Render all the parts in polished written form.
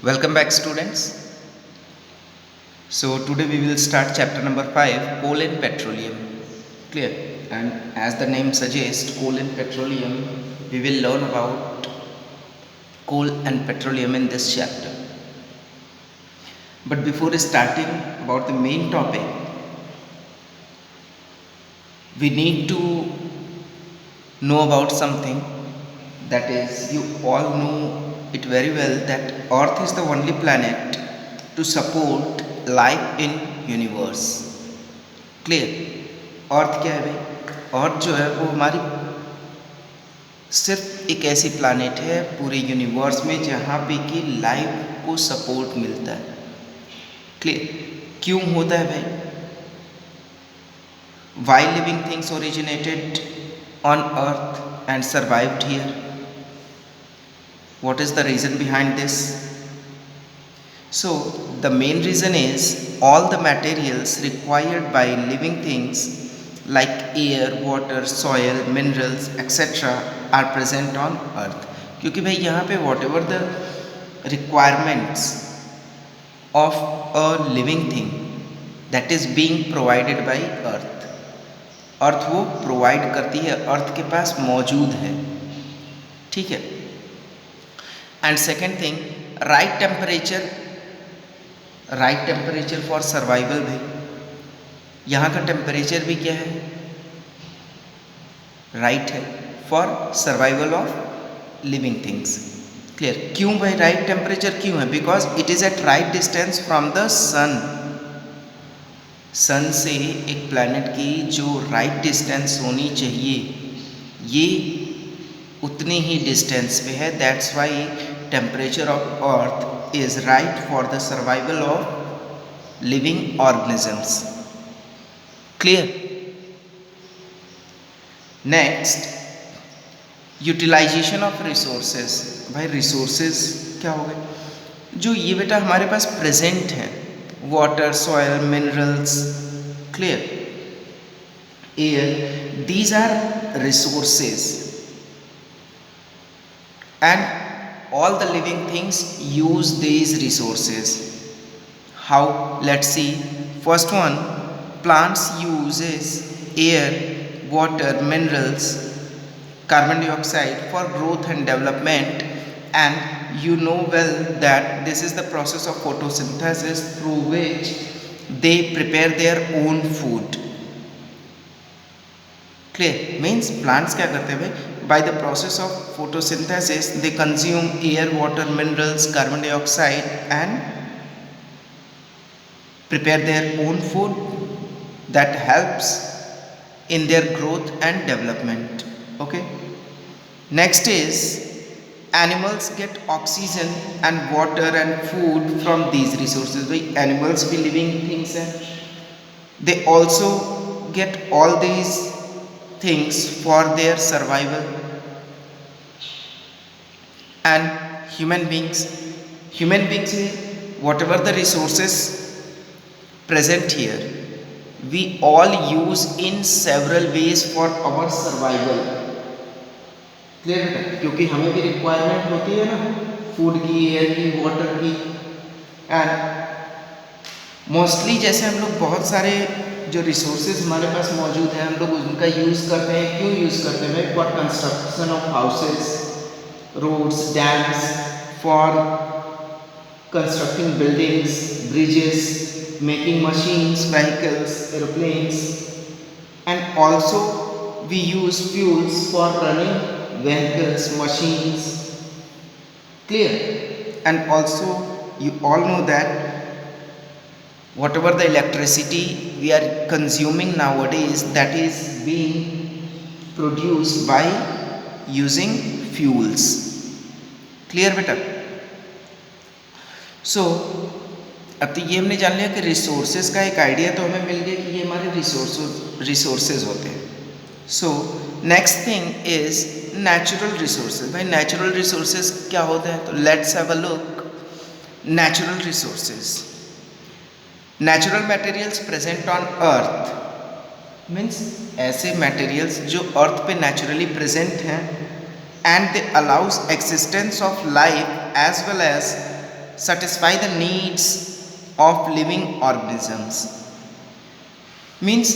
Welcome back, students. So, today we will start chapter number 5, coal and petroleum. Clear? And as the name suggests, coal and petroleum, we will learn about coal and petroleum in this chapter. But before starting about the main topic, we need to know about something, that is, you all know it very well, that Earth is the only planet to support life in universe. Clear? अर्थ क्या है भाई? अर्थ जो है वो हमारी सिर्फ एक ऐसी प्लानेट है पूरे यूनिवर्स में जहाँ पे कि लाइफ को सपोर्ट मिलता है. क्लियर? क्यों होता है भाई? Why living things originated on earth and survived here? What is the reason behind this? So the main reason is all the materials required by living things like air, water, soil, minerals, etc. are present on earth. क्योंकि भाई यहाँ पे whatever the requirements of a living thing that is being provided by earth, अर्थ वो provide करती है, अर्थ के पास मौजूद है. ठीक है. And second thing, right temperature for survival. भाई यहाँ का टेम्परेचर भी क्या है? राइट है for survival of living things. Clear? क्यों भाई राइट टेम्परेचर क्यों है? Because it is at right distance from the sun. Sun से एक प्लैनेट की जो राइट डिस्टेंस होनी चाहिए ये उतनी ही डिस्टेंस पे है. That's why temperature of earth is right for the survival of living organisms. Clear? Next, utilization of resources. भाई रिसोर्सेज क्या हो गए? जो ये बेटा हमारे पास प्रेजेंट हैं, water, soil, minerals, clear, air, these are resources and all the living things use these resources. How? Let's see. First one, plants uses air, water, minerals, carbon dioxide for growth and development, and you know well that this is the process of photosynthesis through which they prepare their own food. Clear? Means plants क्या करते हैं भाई? By the process of photosynthesis they consume air, water, minerals, carbon dioxide and prepare their own food that helps in their growth and development. Okay? Next is animals get oxygen and water and food from these resources. भाई animals भी living things हैं, they also get all these things for their survival. And human beings whatever the resources present here we all use in several ways for our survival. Clear है? क्योंकि हमें भी requirement होती है ना food की, air की, वाटर की. एंड मोस्टली जैसे हम लोग बहुत सारे जो रिसोर्सेज हमारे पास मौजूद हैं हम लोग उनका यूज़ करते हैं. क्यों यूज़ करते हैं? For construction of houses, roads, dams, for constructing buildings, bridges, making machines, vehicles, aeroplanes, and also we use fuels for running vehicles, machines. Clear? And also you all know that whatever the electricity we are consuming nowadays, that is being produced by using fuels. Clear बेटा? So अब तो ये हमने जान लिया कि resources का एक आइडिया तो हमें मिल गया कि ये हमारे रिसोर्सेज होते हैं. So next thing is natural resources. भाई नेचुरल रिसोर्सेज क्या होते हैं? तो let's have a look. Natural resources, natural materials present on earth means ऐसे मटेरियल्स जो अर्थ पे नेचुरली प्रेजेंट हैं and they allows existence of life as well as satisfy the needs of living organisms, means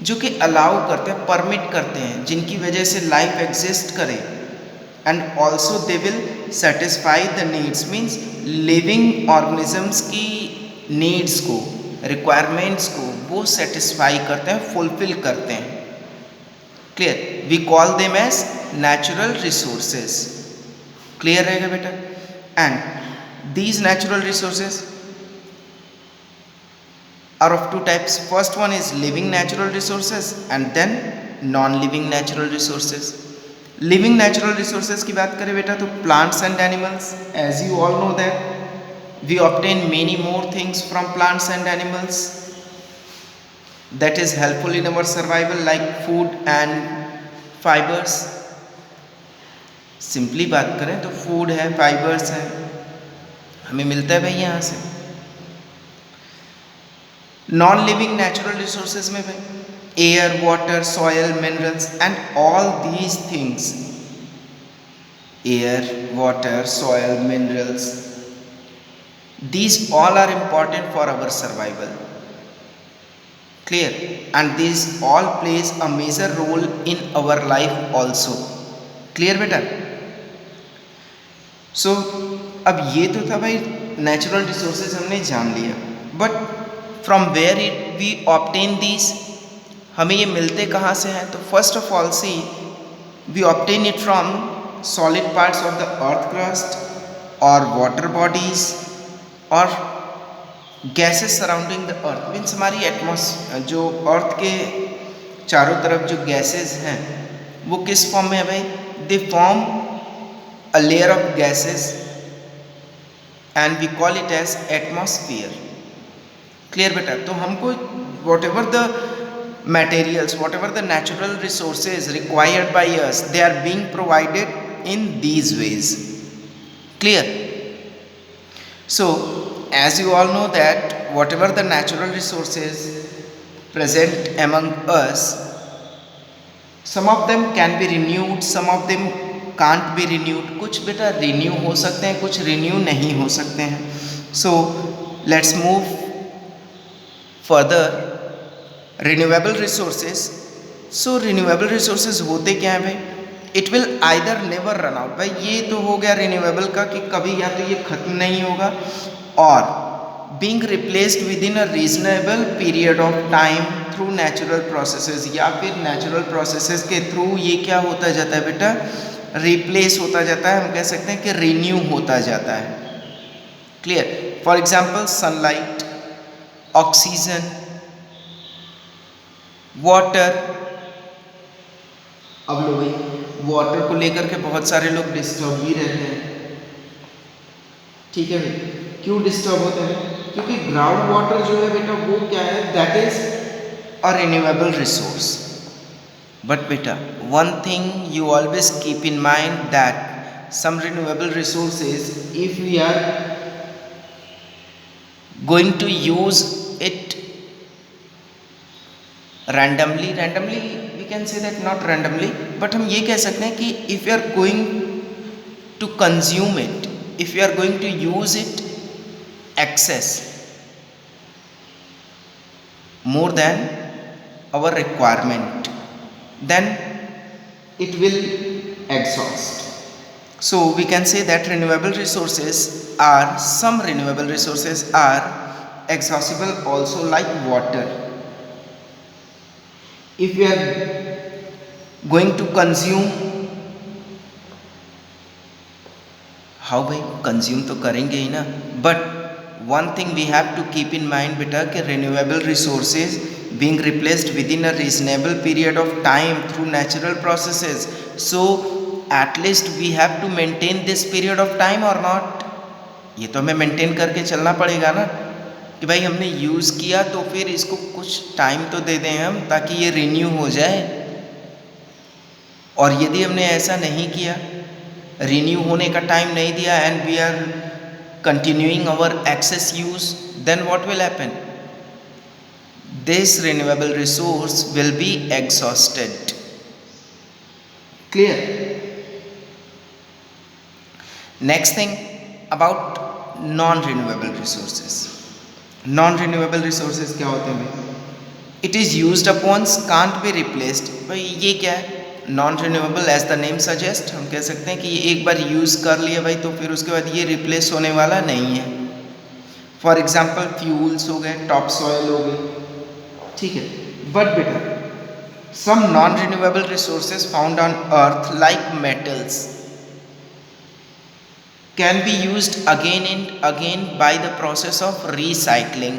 जो कि allow करते हैं, permit करते हैं, जिनकी वजह से लाइफ एग्जिस्ट करे, and also they will satisfy the needs, means living organisms की नीड्स को, रिक्वायरमेंट्स को वो सेटिस्फाई करते हैं, फुलफिल करते हैं। Clear? We call them as natural resources. Clear रहेगा बेटा? And these natural resources are of two types. First one is living natural resources and then non-living natural resources. Living natural resources की बात करें बेटा तो plants and animals, as you all know that we obtain many more things from plants and animals that is helpful in our survival, like food and fibers. Simply बात करें तो food है, fibers है, हमें मिलता है भाई यहाँ से। नॉन लिविंग नेचुरल रिसोर्सेज में भाई air, water, soil, minerals and all these things, air, water, soil, minerals, these all are important for our survival. Clear? And these all plays a major role in our life also. Clear बेटा? So अब ये तो था भाई natural resources हमने जान लिया, but from where we obtain these, हमें ये मिलते कहाँ से हैं? तो first of all see we obtain it from solid parts of the earth crust और वाटर बॉडीज और gases surrounding the earth, means हमारी एटमॉस्फेयर, जो अर्थ के चारों तरफ जो गैसेस हैं वो किस फॉर्म में है भाई? They form a layer of gases and we call it as atmosphere. Clear बेटा? तो हमको whatever the materials, whatever the natural resources required by us, they are being provided in these ways. Clear? So as you all know that whatever the natural resources present among us, some of them can be renewed, some of them can't be renewed. कुछ बेटा renew हो सकते हैं, कुछ renew नहीं हो सकते हैं. So let's move further. Renewable resources, so renewable resources होते क्या हैं भाई? It will either never run out. भाई ये तो हो गया रिन्यूएबल का कि कभी या तो ये खत्म नहीं होगा, और being replaced with in a reasonable period of time through natural processes, या फिर नेचुरल प्रोसेसेस के थ्रू ये क्या होता जाता है बेटा? रिप्लेस होता जाता है, हम कह सकते हैं कि रिन्यू होता जाता है। Clear? For example sunlight, oxygen, water. अब लो भाई वाटर को लेकर के बहुत सारे लोग डिस्टर्ब भी रहते हैं, ठीक है भाई? क्यों डिस्टर्ब होते हैं? क्योंकि ग्राउंड वाटर जो है बेटा वो क्या है? That is a renewable resource. But बेटा one thing you always keep in mind that some renewable resources, if we are going to use it randomly we can say that, not randomly, but हम ये कह सकते हैं कि if you are going to consume it, if you are going to use it excess more than our requirement, then it will exhaust. So we can say that some renewable resources are exhaustible also, like water. If we are going to consume, how भाई consume तो करेंगे ही ना, but one thing we have to keep in mind बेटा कि renewable resources being replaced with in a reasonable period of time through natural processes, so at least we have to maintain this period of time और not? ये तो हमें maintain करके चलना पड़ेगा ना कि भाई हमने यूज़ किया तो फिर इसको कुछ टाइम तो दे दें हम, ताकि ये रिन्यू हो जाए। और यदि हमने ऐसा नहीं किया, रिन्यू होने का टाइम नहीं दिया, and we are continuing our excess use, then what will happen? This renewable resource will be exhausted. Clear? Next thing about non renewable resources. नॉन रिन्यूएबल रिसोर्सेज क्या होते हैं भाई? It is used up once can't be replaced. भाई ये क्या है? Non renewable, as the name suggest, हम कह सकते हैं कि ये एक बार यूज़ कर लिया भाई तो फिर उसके बाद ये रिप्लेस होने वाला नहीं है। फॉर एग्जाम्पल फ्यूल्स हो गए, टॉप सॉइल हो गए, ठीक है। बट बेटा some non-renewable resources found on earth like metals can be used again and again by the process of recycling।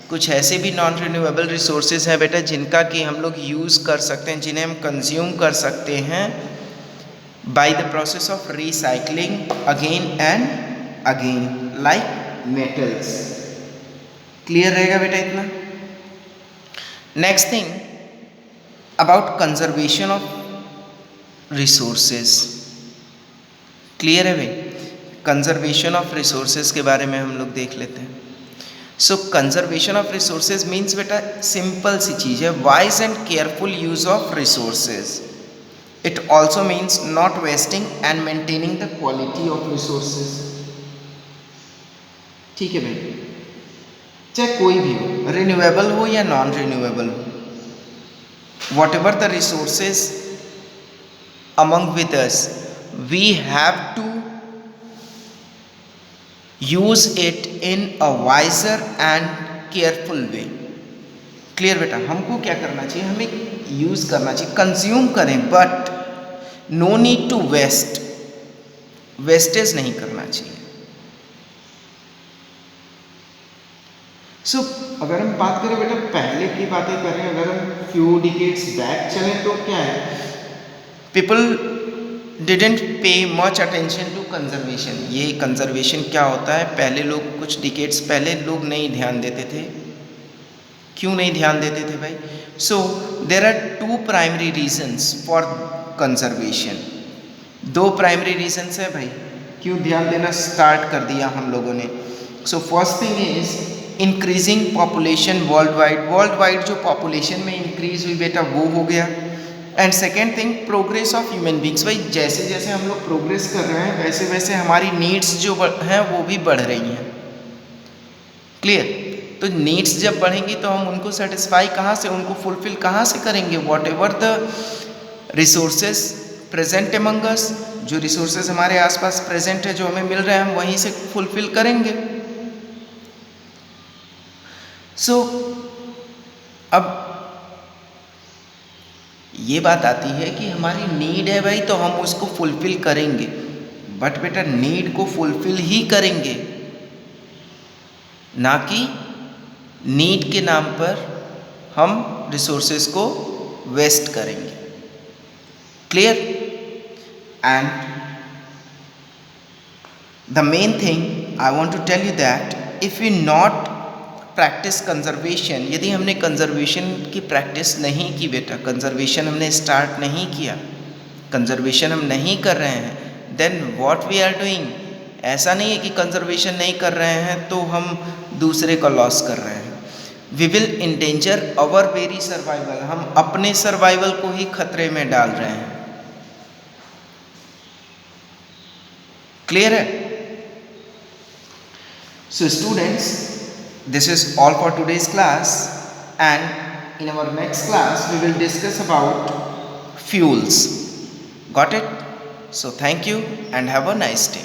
कुछ ऐसे भी नॉन रिन्यूएबल रिसोर्सेज हैं बेटा जिनका कि हम लोग यूज़ कर सकते हैं, जिन्हें हम कंज्यूम कर सकते हैं by the process of recycling again and again, like metals. Clear रहेगा बेटा इतना? Next thing about conservation of resources। Clear है भाई? कंजर्वेशन ऑफ रिसोर्सेज के बारे में हम लोग देख लेते हैं। सो कंजर्वेशन ऑफ रिसोर्सेज मीन्स बेटा सिंपल सी चीज़ है, wise and careful use of resources. It also means not wasting and maintaining the quality of resources. ठीक है भाई, चाहे कोई भी हो, रिन्यूएबल हो या नॉन रिन्यूएबल हो, whatever the resources among with us, we have to use it in a wiser and careful way। Clear बेटा? हमको क्या करना चाहिए? हमें यूज करना चाहिए, कंज्यूम करें, but no need to waste, wastage नहीं करना चाहिए। सो अगर हम बात करें बेटा, पहले की बातें करें, अगर हम फ्यू डिकेड्स बैक चलें तो क्या है, people didn't pay much attention to conservation. ये कंजर्वेशन क्या होता है, पहले लोग, कुछ डिकेड्स पहले लोग नहीं ध्यान देते थे। क्यों नहीं ध्यान देते थे भाई? So there are two primary reasons for conservation. दो प्राइमरी रीजन्स है भाई क्यों ध्यान देना स्टार्ट कर दिया हम लोगों ने। So first thing is increasing population world wide. World wide जो पॉपुलेशन में इंक्रीज हुई बेटा वो हो गया। And second thing progress of human beings. भाई जैसे जैसे हम लोग प्रोग्रेस कर रहे हैं वैसे वैसे हमारी नीड्स जो हैं वो भी बढ़ रही हैं। क्लियर? तो नीड्स जब बढ़ेंगी तो हम उनको सेटिस्फाई कहाँ से, उनको फुलफिल कहाँ से करेंगे? Whatever the resources present among us, जो रिसोर्सेज हमारे आसपास प्रेजेंट है, जो हमें मिल रहे हैं, हम वहीं से फुलफिल करेंगे। सो अब ये बात आती है कि हमारी नीड है भाई तो हम उसको फुलफिल करेंगे, बट बेटा नीड को फुलफिल ही करेंगे, ना कि नीड के नाम पर हम रिसोर्सेज को वेस्ट करेंगे। Clear? And the main thing I want to tell you that if you not practise conservation, यदि हमने कंजर्वेशन की प्रैक्टिस नहीं की बेटा, कंजर्वेशन हमने स्टार्ट नहीं किया, कंजर्वेशन हम नहीं कर रहे हैं, then what we are doing, ऐसा नहीं है कि कंजर्वेशन नहीं कर रहे हैं तो हम दूसरे का लॉस कर रहे हैं। We will endanger our very survival, हम अपने सर्वाइवल को ही खतरे में डाल रहे हैं। क्लियर है? So students, this is all for today's class, and in our next class we will discuss about fuels. Got it? So thank you and have a nice day.